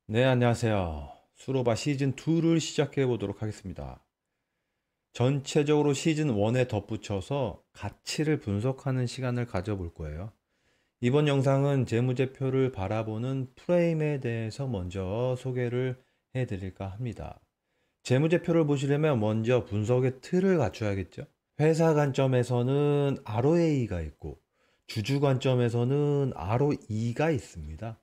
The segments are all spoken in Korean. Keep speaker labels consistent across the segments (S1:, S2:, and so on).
S1: 네, 안녕하세요. 수로바 시즌2를 시작해 보도록 하겠습니다. 전체적으로 시즌1에 덧붙여서 가치를 분석하는 시간을 가져볼 거예요. 이번 영상은 재무제표를 바라보는 프레임에 대해서 먼저 소개를 해 드릴까 합니다. 재무제표를 보시려면 먼저 분석의 틀을 갖춰야겠죠. 회사 관점에서는 ROA가 있고 주주 관점에서는 ROE가 있습니다.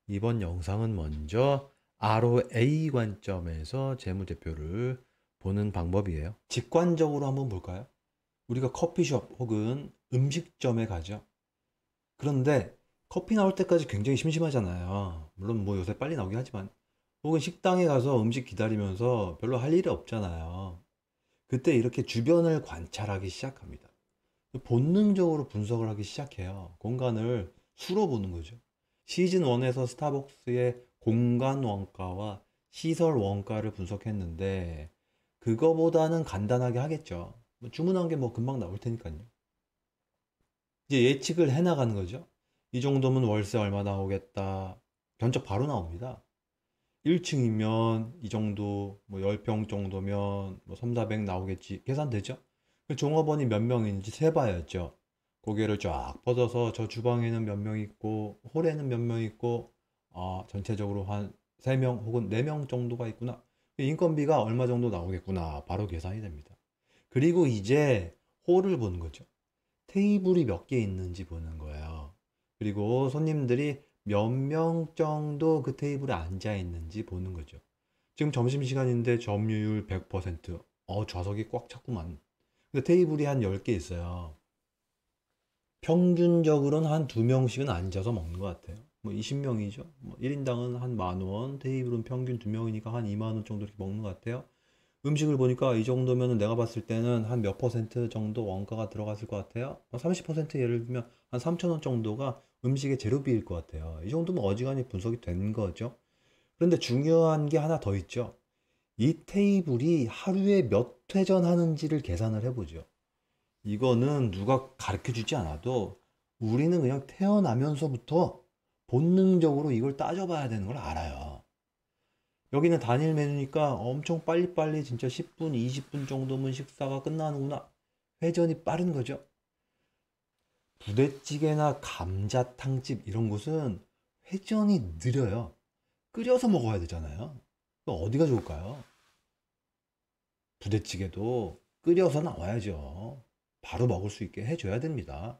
S1: 이번 영상은 먼저 ROA 관점에서 재무제표를 보는 방법이에요. 직관적으로 한번 볼까요? 우리가 커피숍 혹은 음식점에 가죠. 그런데 커피 나올 때까지 굉장히 심심하잖아요. 물론 뭐 요새 빨리 나오긴 하지만. 혹은 식당에 가서 음식 기다리면서 별로 할 일이 없잖아요. 그때 이렇게 주변을 관찰하기 시작합니다. 본능적으로 분석을 하기 시작해요. 공간을 수로 보는 거죠. 시즌 1에서 스타벅스의 공간 원가와 시설 원가를 분석했는데 그거보다는 간단하게 하겠죠. 뭐 주문한 게 뭐 금방 나올 테니까요. 이제 예측을 해 나가는 거죠. 이 정도면 월세 얼마 나오겠다. 견적 바로 나옵니다. 1층이면 이 정도, 뭐 10평 정도면 뭐 3, 400 나오겠지. 계산되죠? 그 종업원이 몇 명인지 세봐야죠. 고개를 쫙 뻗어서 저 주방에는 몇 명 있고, 홀에는 몇 명 있고, 전체적으로 한 3명 혹은 4명 정도가 있구나. 인건비가 얼마 정도 나오겠구나. 바로 계산이 됩니다. 그리고 이제 홀을 보는 거죠. 테이블이 몇 개 있는지 보는 거예요. 그리고 손님들이 몇 명 정도 그 테이블에 앉아 있는지 보는 거죠. 지금 점심시간인데 점유율 100%. 좌석이 꽉 찼구만. 근데 테이블이 한 10개 있어요. 평균적으로는 한 2명씩은 앉아서 먹는 것 같아요. 뭐 20명이죠. 뭐 1인당은 한 10,000원, 테이블은 평균 2명이니까 한 2만 원 정도 이렇게 먹는 것 같아요. 음식을 보니까 이 정도면 내가 봤을 때는 한 몇 퍼센트 정도 원가가 들어갔을 것 같아요. 30% 예를 들면 한 3,000원 정도가 음식의 재료비일 것 같아요. 이 정도면 어지간히 분석이 된 거죠. 그런데 중요한 게 하나 더 있죠. 이 테이블이 하루에 몇 회전 하는지를 계산을 해보죠. 이거는 누가 가르쳐 주지 않아도 우리는 그냥 태어나면서부터 본능적으로 이걸 따져봐야 되는 걸 알아요. 여기는 단일 메뉴니까 엄청 빨리빨리 진짜 10분, 20분 정도면 식사가 끝나는구나. 회전이 빠른 거죠. 부대찌개나 감자탕집 이런 곳은 회전이 느려요. 끓여서 먹어야 되잖아요. 어디가 좋을까요? 부대찌개도 끓여서 나와야죠. 바로 먹을 수 있게 해줘야 됩니다.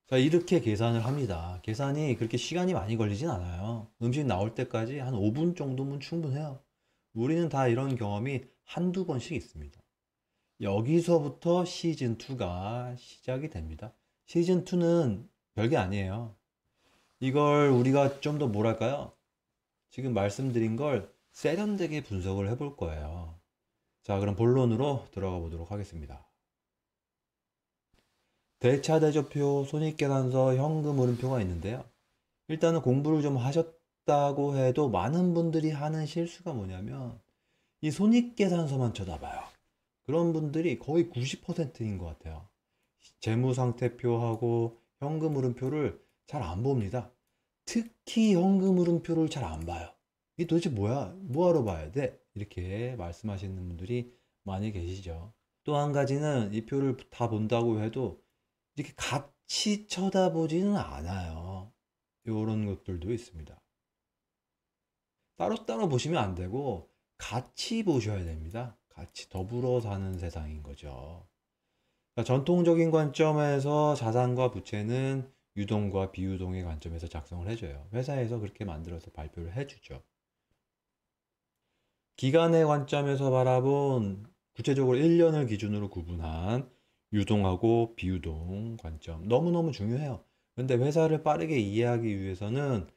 S1: 자, 이렇게 계산을 합니다. 계산이 그렇게 시간이 많이 걸리진 않아요. 음식 나올 때까지 한 5분 정도면 충분해요. 우리는 다 이런 경험이 한두 번씩 있습니다. 여기서부터 시즌2가 시작이 됩니다. 시즌2는 별게 아니에요. 이걸 우리가 좀 더 뭐랄까요? 지금 말씀드린 걸 세련되게 분석을 해볼 거예요. 자, 그럼 본론으로 들어가 보도록 하겠습니다. 대차대조표, 손익계산서, 현금흐름표가 있는데요. 일단은 공부를 좀 하셨다고 해도 많은 분들이 하는 실수가 뭐냐면 이 손익계산서만 쳐다봐요. 그런 분들이 거의 90%인 것 같아요. 재무상태표하고 현금흐름표를 잘 안 봅니다. 특히 현금흐름표를 잘 안 봐요. 이게 도대체 뭐야? 뭐하러 봐야 돼? 이렇게 말씀하시는 분들이 많이 계시죠. 또 한 가지는 이 표를 다 본다고 해도 이렇게 같이 쳐다보지는 않아요. 이런 것들도 있습니다. 따로따로 보시면 안 되고 같이 보셔야 됩니다. 같이 더불어 사는 세상인 거죠. 그러니까 전통적인 관점에서 자산과 부채는 유동과 비유동의 관점에서 작성을 해줘요. 회사에서 그렇게 만들어서 발표를 해주죠. 기간의 관점에서 바라본 구체적으로 1년을 기준으로 구분한 유동하고 비유동 관점. 너무너무 중요해요. 근데 회사를 빠르게 이해하기 위해서는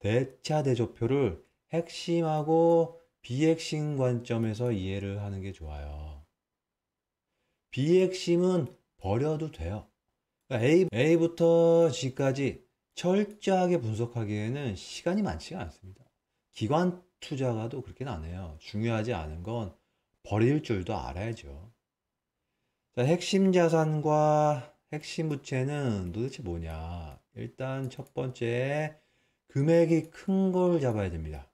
S1: 대차대조표를 핵심하고 비핵심 관점에서 이해를 하는 게 좋아요. 비핵심은 버려도 돼요. 그러니까 A부터 G까지 철저하게 분석하기에는 시간이 많지가 않습니다. 기관 투자가도 그렇게는 안 해요. 중요하지 않은 건 버릴 줄도 알아야죠. 자, 핵심 자산과 핵심 부채는 도대체 뭐냐? 일단 첫 번째, 금액이 큰 걸 잡아야 됩니다.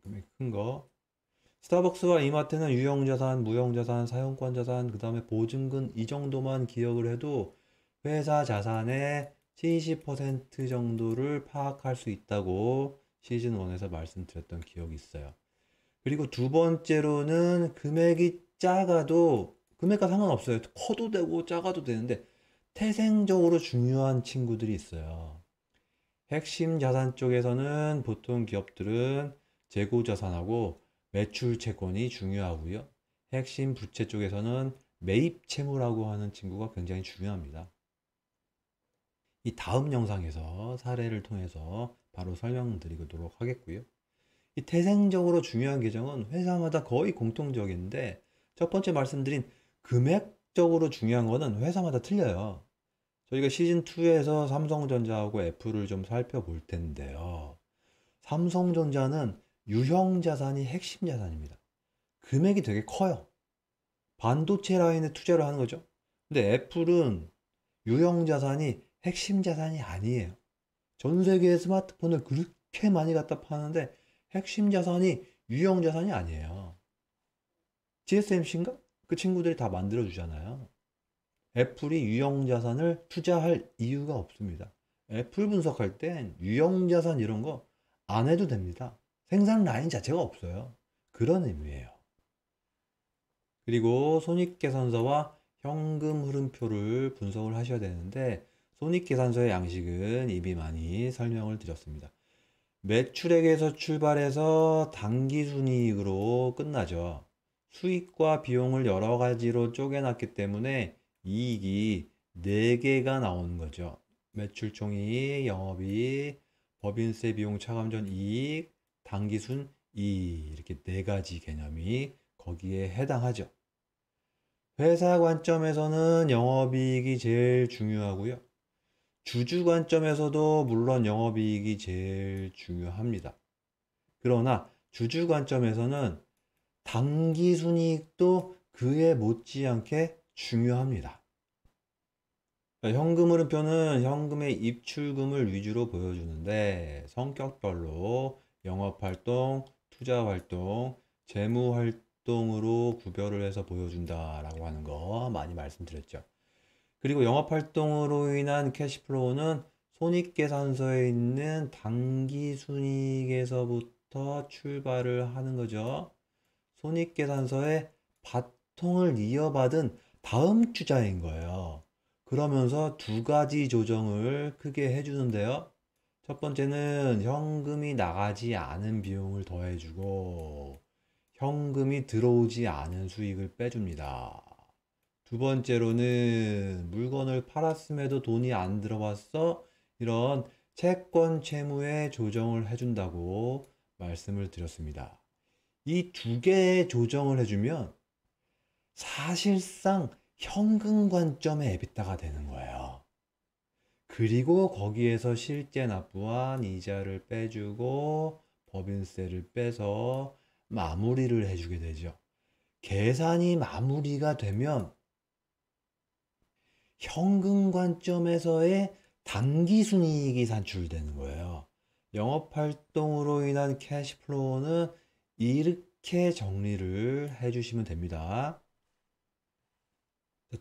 S1: 금액이 큰 거. 스타벅스와 이마트는 유형자산, 무형자산, 사용권자산, 그 다음에 보증금 이 정도만 기억을 해도 회사 자산의 70% 정도를 파악할 수 있다고 시즌1에서 말씀드렸던 기억이 있어요. 그리고 두 번째로는 금액이 작아도 금액과 상관없어요. 커도 되고 작아도 되는데 태생적으로 중요한 친구들이 있어요. 핵심 자산 쪽에서는 보통 기업들은 재고 자산하고 매출 채권이 중요하고요. 핵심 부채 쪽에서는 매입 채무라고 하는 친구가 굉장히 중요합니다. 이 다음 영상에서 사례를 통해서 바로 설명드리도록 하겠고요. 이 태생적으로 중요한 계정은 회사마다 거의 공통적인데 첫 번째 말씀드린 금액적으로 중요한 거는 회사마다 틀려요. 저희가 시즌2에서 삼성전자하고 애플을 좀 살펴볼 텐데요. 삼성전자는 유형 자산이 핵심 자산입니다. 금액이 되게 커요. 반도체 라인에 투자를 하는 거죠. 근데 애플은 유형 자산이 핵심 자산이 아니에요. 전 세계에 스마트폰을 그렇게 많이 갖다 파는데 핵심 자산이 유형 자산이 아니에요. TSMC인가? 그 친구들이 다 만들어주잖아요. 애플이 유형 자산을 투자할 이유가 없습니다. 애플 분석할 땐 유형 자산 이런 거 안 해도 됩니다. 생산 라인 자체가 없어요. 그런 의미예요. 그리고 손익계산서와 현금 흐름표를 분석을 하셔야 되는데 손익계산서의 양식은 이미 많이 설명을 드렸습니다. 매출액에서 출발해서 당기순이익으로 끝나죠. 수익과 비용을 여러 가지로 쪼개놨기 때문에 이익이 4개가 나오는 거죠. 매출총이익, 영업이익, 법인세 비용 차감 전 이익, 당기순 이익 이렇게 4가지 개념이 거기에 해당하죠. 회사 관점에서는 영업이익이 제일 중요하고요. 주주 관점에서도 물론 영업이익이 제일 중요합니다. 그러나 주주 관점에서는 당기순이익도 그에 못지않게 중요합니다. 현금 흐름표는 현금의 입출금을 위주로 보여주는데 성격별로 영업활동, 투자활동, 재무활동으로 구별을 해서 보여준다라고 하는 거 많이 말씀드렸죠. 그리고 영업활동으로 인한 캐시플로우는 손익계산서에 있는 당기순이익에서부터 출발을 하는 거죠. 손익계산서에 바통을 이어받은 다음 주자인 거예요. 그러면서 2가지 조정을 크게 해주는데요. 첫 번째는 현금이 나가지 않은 비용을 더해주고 현금이 들어오지 않은 수익을 빼줍니다. 두 번째로는 물건을 팔았음에도 돈이 안 들어왔어? 이런 채권 채무에 조정을 해준다고 말씀을 드렸습니다. 이 2개의 조정을 해주면 사실상 현금 관점의 에비타가 되는 거예요. 그리고 거기에서 실제 납부한 이자를 빼주고 법인세를 빼서 마무리를 해주게 되죠. 계산이 마무리가 되면 현금 관점에서의 당기순이익이 산출되는 거예요. 영업활동으로 인한 캐시플로우는 이렇게 정리를 해주시면 됩니다.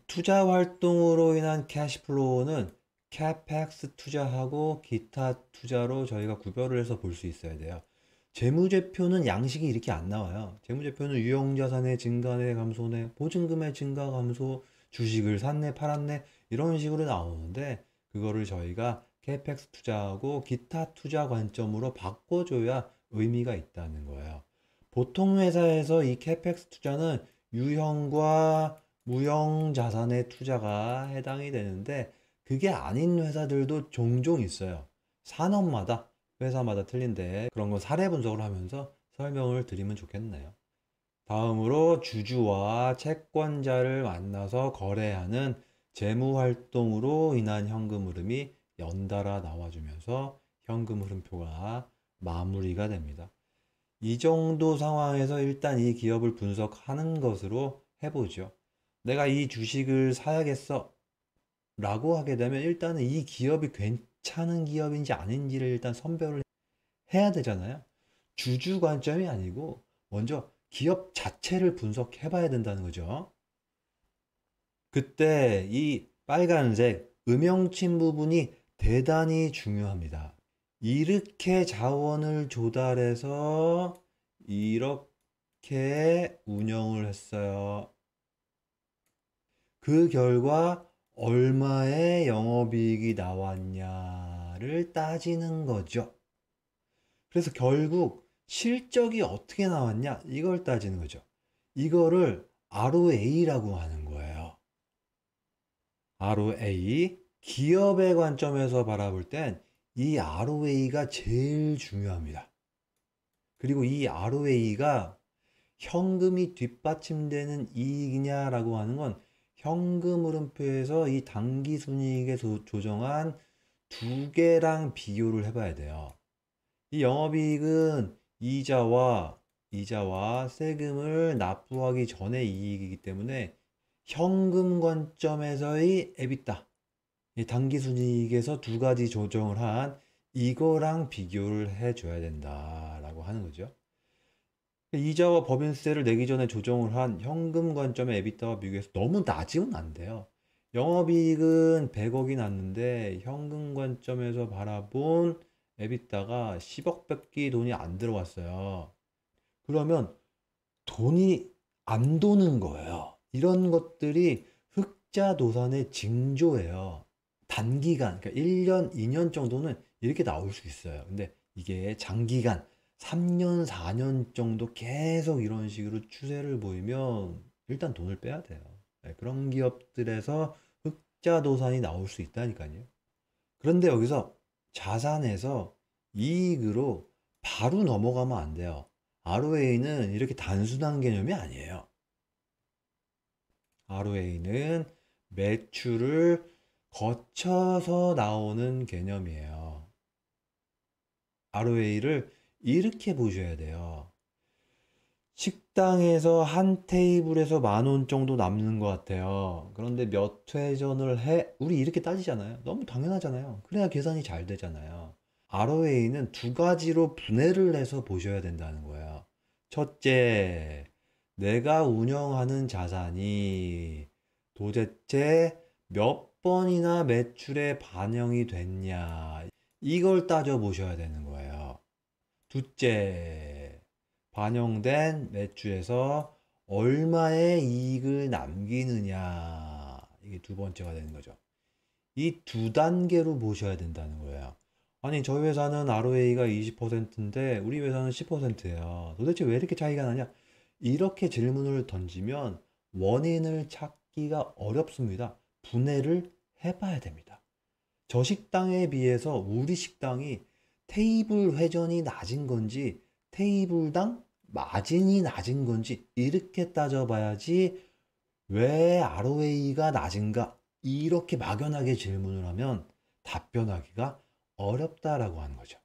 S1: 투자 활동으로 인한 캐시플로우는 캐펙스 투자하고 기타 투자로 저희가 구별을 해서 볼 수 있어야 돼요. 재무제표는 양식이 이렇게 안 나와요. 재무제표는 유형자산의 증가네, 감소네, 보증금의 증가, 감소, 주식을 샀네, 팔았네 이런 식으로 나오는데 그거를 저희가 캐펙스 투자하고 기타 투자 관점으로 바꿔줘야 의미가 있다는 거예요. 보통 회사에서 이 캐펙스 투자는 유형과 무형 자산의 투자가 해당이 되는데 그게 아닌 회사들도 종종 있어요. 산업마다 회사마다 틀린데 그런 거 사례 분석을 하면서 설명을 드리면 좋겠네요. 다음으로 주주와 채권자를 만나서 거래하는 재무활동으로 인한 현금 흐름이 연달아 나와주면서 현금 흐름표가 마무리가 됩니다. 이 정도 상황에서 일단 이 기업을 분석하는 것으로 해보죠. 내가 이 주식을 사야겠어 라고 하게 되면 일단은 이 기업이 괜찮은 기업인지 아닌지를 일단 선별을 해야 되잖아요. 주주 관점이 아니고 먼저 기업 자체를 분석해 봐야 된다는 거죠. 그때 이 빨간색 음영침 부분이 대단히 중요합니다. 이렇게 자원을 조달해서 이렇게 운영을 했어요. 그 결과 얼마의 영업이익이 나왔냐를 따지는 거죠. 그래서 결국 실적이 어떻게 나왔냐 이걸 따지는 거죠. 이거를 ROA라고 하는 거예요. ROA, 기업의 관점에서 바라볼 땐 이 ROA가 제일 중요합니다. 그리고 이 ROA가 현금이 뒷받침되는 이익이냐라고 하는 건 현금 흐름표에서 이 당기순이익에 조정한 두 개랑 비교를 해봐야 돼요. 이 영업이익은 이자와 세금을 납부하기 전의 이익이기 때문에 현금 관점에서의 EBITDA, 이 당기순이익에서 두 가지 조정을 한 이거랑 비교를 해줘야 된다라고 하는 거죠. 이자와 법인세를 내기 전에 조정을 한 현금 관점의 EBITDA와 비교해서 너무 낮으면 안 돼요. 영업이익은 100억이 났는데 현금 관점에서 바라본 EBITDA가 10억 밖에 돈이 안 들어왔어요. 그러면 돈이 안 도는 거예요. 이런 것들이 흑자도산의 징조예요. 단기간, 그러니까 1년, 2년 정도는 이렇게 나올 수 있어요. 근데 이게 장기간, 3년, 4년 정도 계속 이런 식으로 추세를 보이면 일단 돈을 빼야 돼요. 네, 그런 기업들에서 흑자도산이 나올 수 있다니까요. 그런데 여기서 자산에서 이익으로 바로 넘어가면 안 돼요. ROA는 이렇게 단순한 개념이 아니에요. ROA는 매출을 거쳐서 나오는 개념이에요. ROA를 이렇게 보셔야 돼요. 식당에서 한 테이블에서 10,000원 정도 남는 것 같아요. 그런데 몇 회전을 해? 우리 이렇게 따지잖아요. 너무 당연하잖아요. 그래야 계산이 잘 되잖아요. ROA는 두 가지로 분해를 해서 보셔야 된다는 거예요. 첫째, 내가 운영하는 자산이 도대체 몇 번이나 매출에 반영이 됐냐. 이걸 따져보셔야 되는 거예요. 둘째, 반영된 매출에서 얼마의 이익을 남기느냐. 이게 두 번째가 되는 거죠. 이 두 단계로 보셔야 된다는 거예요. 아니, 저희 회사는 ROA가 20%인데 우리 회사는 10%예요. 도대체 왜 이렇게 차이가 나냐? 이렇게 질문을 던지면 원인을 찾기가 어렵습니다. 분해를 해봐야 됩니다. 저 식당에 비해서 우리 식당이 테이블 회전이 낮은 건지 테이블당 마진이 낮은 건지 이렇게 따져봐야지 왜 ROA가 낮은가 이렇게 막연하게 질문을 하면 답변하기가 어렵다라고 하는 거죠.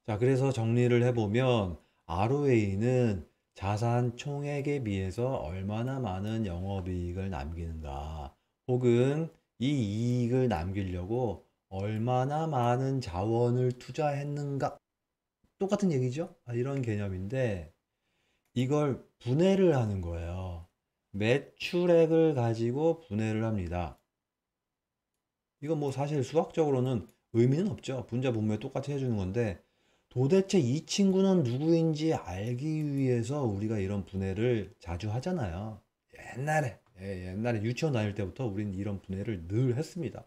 S1: 자, 그래서 정리를 해보면 ROA는 자산 총액에 비해서 얼마나 많은 영업이익을 남기는가 혹은 이 이익을 남기려고 얼마나 많은 자원을 투자했는가 똑같은 얘기죠? 이런 개념인데 이걸 분해를 하는 거예요. 매출액을 가지고 분해를 합니다. 이건 뭐 사실 수학적으로는 의미는 없죠. 분자 분모에 똑같이 해주는 건데 도대체 이 친구는 누구인지 알기 위해서 우리가 이런 분해를 자주 하잖아요. 옛날에 유치원 다닐 때부터 우린 이런 분해를 늘 했습니다.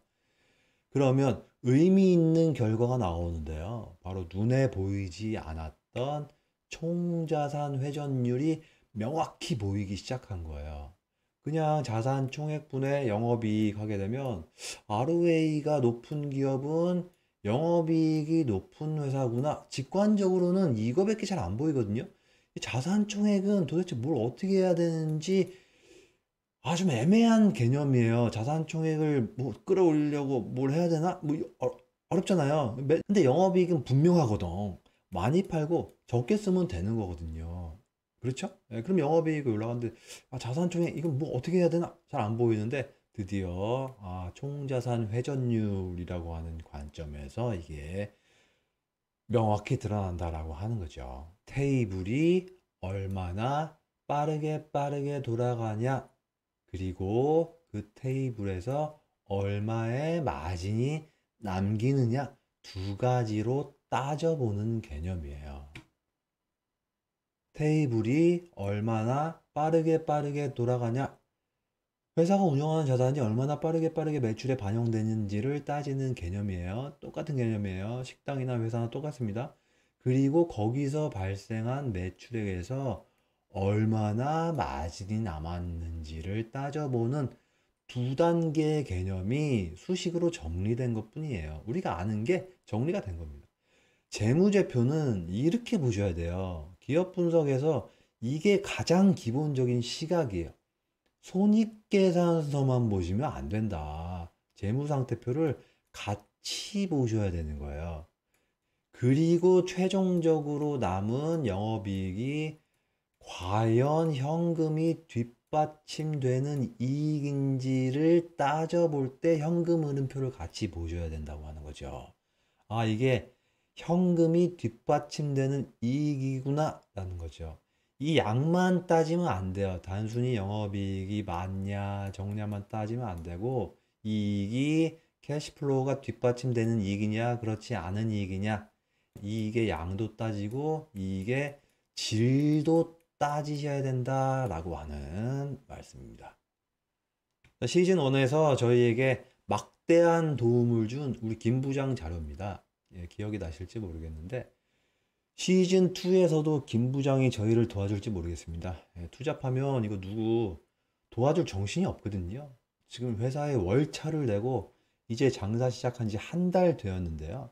S1: 그러면 의미 있는 결과가 나오는데요. 바로 눈에 보이지 않았던 총자산 회전율이 명확히 보이기 시작한 거예요. 그냥 자산 총액분의 영업이익 하게 되면 ROA가 높은 기업은 영업이익이 높은 회사구나. 직관적으로는 이거밖에 잘 안 보이거든요. 자산 총액은 도대체 뭘 어떻게 해야 되는지 좀 애매한 개념이에요. 자산 총액을 뭐 끌어올리려고 뭘 해야 되나? 뭐 어렵잖아요. 근데 영업이익은 분명하거든. 많이 팔고 적게 쓰면 되는 거거든요. 그렇죠? 그럼 영업이익이 올라가는데 자산 총액 이건 뭐 어떻게 해야 되나? 잘 안 보이는데 드디어 총자산 회전율이라고 하는 관점에서 이게 명확히 드러난다라고 하는 거죠. 테이블이 얼마나 빠르게 돌아가냐, 그리고 그 테이블에서 얼마의 마진이 남기느냐, 두 가지로 따져보는 개념이에요. 테이블이 얼마나 빠르게 돌아가냐, 회사가 운영하는 자산이 얼마나 빠르게 매출에 반영되는지를 따지는 개념이에요. 똑같은 개념이에요. 식당이나 회사나 똑같습니다. 그리고 거기서 발생한 매출액에서 얼마나 마진이 남았는지를 따져보는 두 단계의 개념이 수식으로 정리된 것뿐이에요. 우리가 아는 게 정리가 된 겁니다. 재무제표는 이렇게 보셔야 돼요. 기업 분석에서 이게 가장 기본적인 시각이에요. 손익계산서만 보시면 안 된다. 재무상태표를 같이 보셔야 되는 거예요. 그리고 최종적으로 남은 영업이익이 과연 현금이 뒷받침되는 이익인지를 따져볼 때 현금 흐름표를 같이 보셔야 된다고 하는 거죠. 이게 현금이 뒷받침되는 이익이구나 라는 거죠. 이 양만 따지면 안 돼요. 단순히 영업이익이 많냐 적냐만 따지면 안 되고, 이익이 캐시플로우가 뒷받침되는 이익이냐 그렇지 않은 이익이냐, 이익의 양도 따지고 이익의 질도 따지셔야 된다라고 하는 말씀입니다. 시즌 1에서 저희에게 막대한 도움을 준 우리 김 부장 자료입니다. 기억이 나실지 모르겠는데 시즌 2에서도 김 부장이 저희를 도와줄지 모르겠습니다. 투잡하면 이거 누구 도와줄 정신이 없거든요. 지금 회사에 월차를 내고 이제 장사 시작한 지 한 달 되었는데요.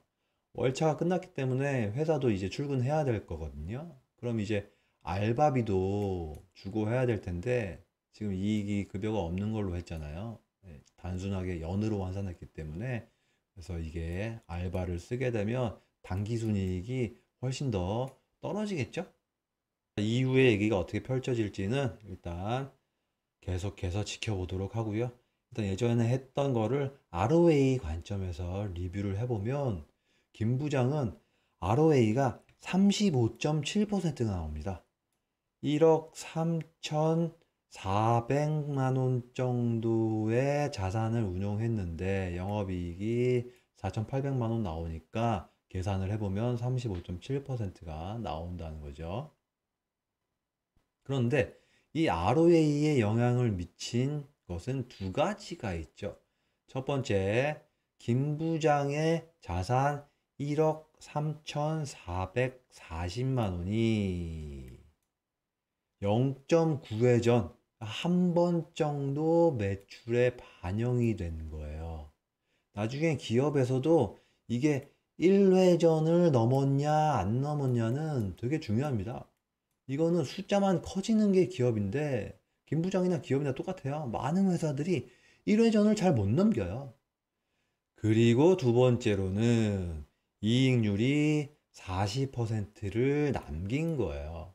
S1: 월차가 끝났기 때문에 회사도 이제 출근해야 될 거거든요. 그럼 이제 알바비도 주고 해야 될 텐데 지금 이익이 급여가 없는 걸로 했잖아요. 단순하게 연으로 환산했기 때문에. 그래서 이게 알바를 쓰게 되면 당기순이익이 훨씬 더 떨어지겠죠? 이후의 얘기가 어떻게 펼쳐질지는 일단 계속해서 지켜보도록 하고요. 일단 예전에 했던 거를 ROA 관점에서 리뷰를 해보면 김 부장은 ROA가 35.7%가 나옵니다. 1억 3,400만 원 정도의 자산을 운용했는데 영업이익이 4,800만 원 나오니까 계산을 해보면 35.7%가 나온다는 거죠. 그런데 이 ROA에 영향을 미친 것은 두 가지가 있죠. 첫 번째, 김 부장의 자산 1억 3,440만 원이 0.9회전 한 번 정도 매출에 반영이 된 거예요. 나중에 기업에서도 이게 1회전을 넘었냐 안 넘었냐는 되게 중요합니다. 이거는 숫자만 커지는 게 기업인데 김 부장이나 기업이나 똑같아요. 많은 회사들이 1회전을 잘 못 넘겨요. 그리고 두 번째로는 이익률이 40%를 남긴 거예요.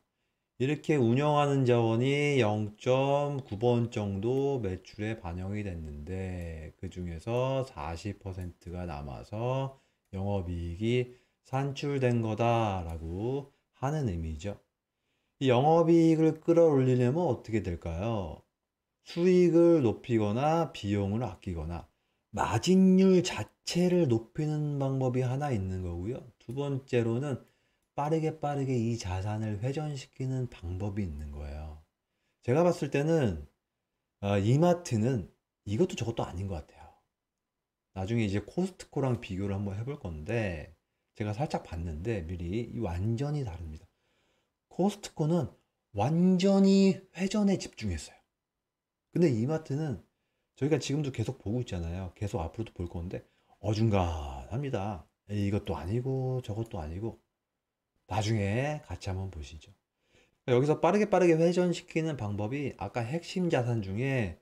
S1: 이렇게 운영하는 자원이 0.9번 정도 매출에 반영이 됐는데 그 중에서 40%가 남아서 영업이익이 산출된 거다라고 하는 의미죠. 이 영업이익을 끌어올리려면 어떻게 될까요? 수익을 높이거나 비용을 아끼거나 마진율 자체를 높이는 방법이 하나 있는 거고요. 두 번째로는 빠르게 이 자산을 회전시키는 방법이 있는 거예요. 제가 봤을 때는 이마트는 이것도 저것도 아닌 것 같아요. 나중에 이제 코스트코랑 비교를 한번 해볼 건데 제가 살짝 봤는데 미리 완전히 다릅니다. 코스트코는 완전히 회전에 집중했어요. 근데 이마트는 저희가 지금도 계속 보고 있잖아요. 계속 앞으로도 볼 건데 어중간합니다. 이것도 아니고 저것도 아니고. 나중에 같이 한번 보시죠. 여기서 빠르게 회전시키는 방법이 아까 핵심 자산 중에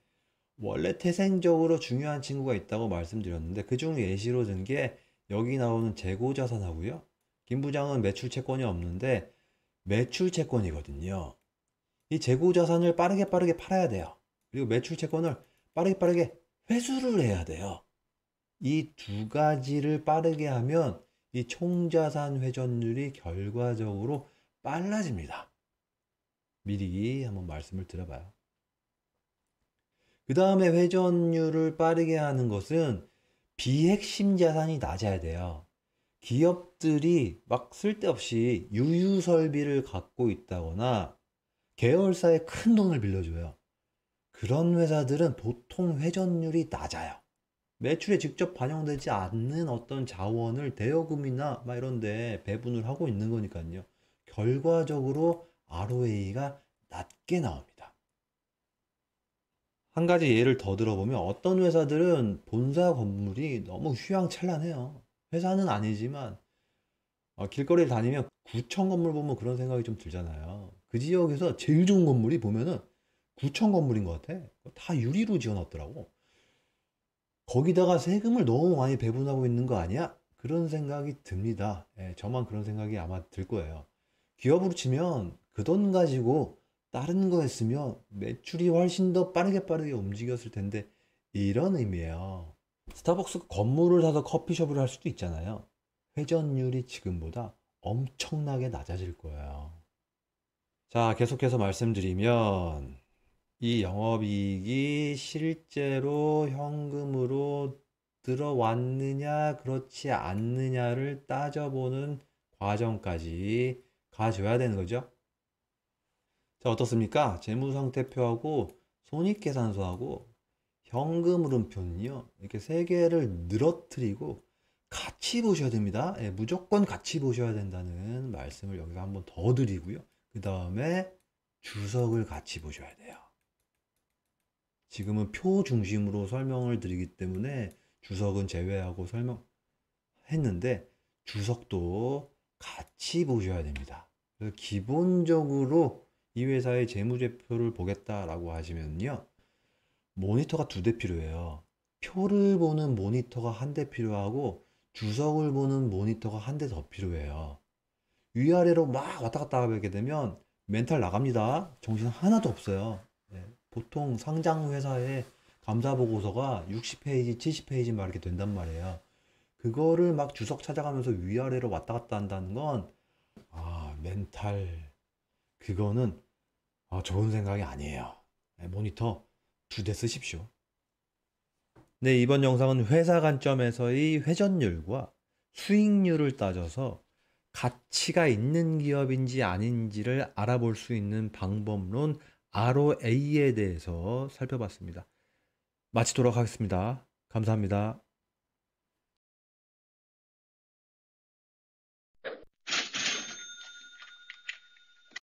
S1: 원래 태생적으로 중요한 친구가 있다고 말씀드렸는데 그중 예시로 든 게 여기 나오는 재고자산하고요. 김 부장은 매출 채권이 없는데 매출 채권이거든요. 이 재고자산을 빠르게 팔아야 돼요. 그리고 매출 채권을 빠르게 회수를 해야 돼요. 이 두 가지를 빠르게 하면 이 총자산 회전율이 결과적으로 빨라집니다. 미리 한번 말씀을 드려봐요. 그 다음에 회전율을 빠르게 하는 것은 비핵심 자산이 낮아야 돼요. 기업들이 막 쓸데없이 유유설비를 갖고 있다거나 계열사에 큰 돈을 빌려줘요. 그런 회사들은 보통 회전율이 낮아요. 매출에 직접 반영되지 않는 어떤 자원을 대여금이나 막 이런 데 배분을 하고 있는 거니까요. 결과적으로 ROA가 낮게 나옵니다. 한 가지 예를 더 들어보면 어떤 회사들은 본사 건물이 너무 휘황찬란해요. 회사는 아니지만 길거리를 다니면 구청 건물 보면 그런 생각이 좀 들잖아요. 그 지역에서 제일 좋은 건물이 보면은 구청 건물인 것 같아. 다 유리로 지어놨더라고. 거기다가 세금을 너무 많이 배분하고 있는 거 아니야? 그런 생각이 듭니다. 예, 저만 그런 생각이 아마 들 거예요. 기업으로 치면 그 돈 가지고 다른 거 했으면 매출이 훨씬 더 빠르게 움직였을 텐데 이런 의미예요. 스타벅스 건물을 사서 커피숍을 할 수도 있잖아요. 회전율이 지금보다 엄청나게 낮아질 거예요. 자, 계속해서 말씀드리면 이 영업이익이 실제로 현금으로 들어왔느냐, 그렇지 않느냐를 따져보는 과정까지 가져야 되는 거죠. 자, 어떻습니까? 재무상태표하고 손익계산서하고 현금 흐름표는요, 이렇게 세 개를 늘어뜨리고 같이 보셔야 됩니다. 예, 무조건 같이 보셔야 된다는 말씀을 여기서 한번 더 드리고요. 그 다음에 주석을 같이 보셔야 돼요. 지금은 표 중심으로 설명을 드리기 때문에 주석은 제외하고 설명했는데 주석도 같이 보셔야 됩니다. 그래서 기본적으로 이 회사의 재무제표를 보겠다라고 하시면요. 모니터가 2대 필요해요. 표를 보는 모니터가 1대 필요하고 주석을 보는 모니터가 1대 더 필요해요. 위아래로 막 왔다 갔다 하게 되면 멘탈 나갑니다. 정신 하나도 없어요. 네. 보통 상장 회사의 감사 보고서가 60페이지, 70페이지 막 이렇게 된단 말이에요. 그거를 막 주석 찾아가면서 위아래로 왔다 갔다 한다는 건 멘탈 그거는 좋은 생각이 아니에요. 네, 모니터 2대 쓰십시오. 네, 이번 영상은 회사 관점에서의 회전율과 수익률을 따져서 가치가 있는 기업인지 아닌지를 알아볼 수 있는 방법론 ROA에 대해서 살펴봤습니다. 마치도록 하겠습니다. 감사합니다.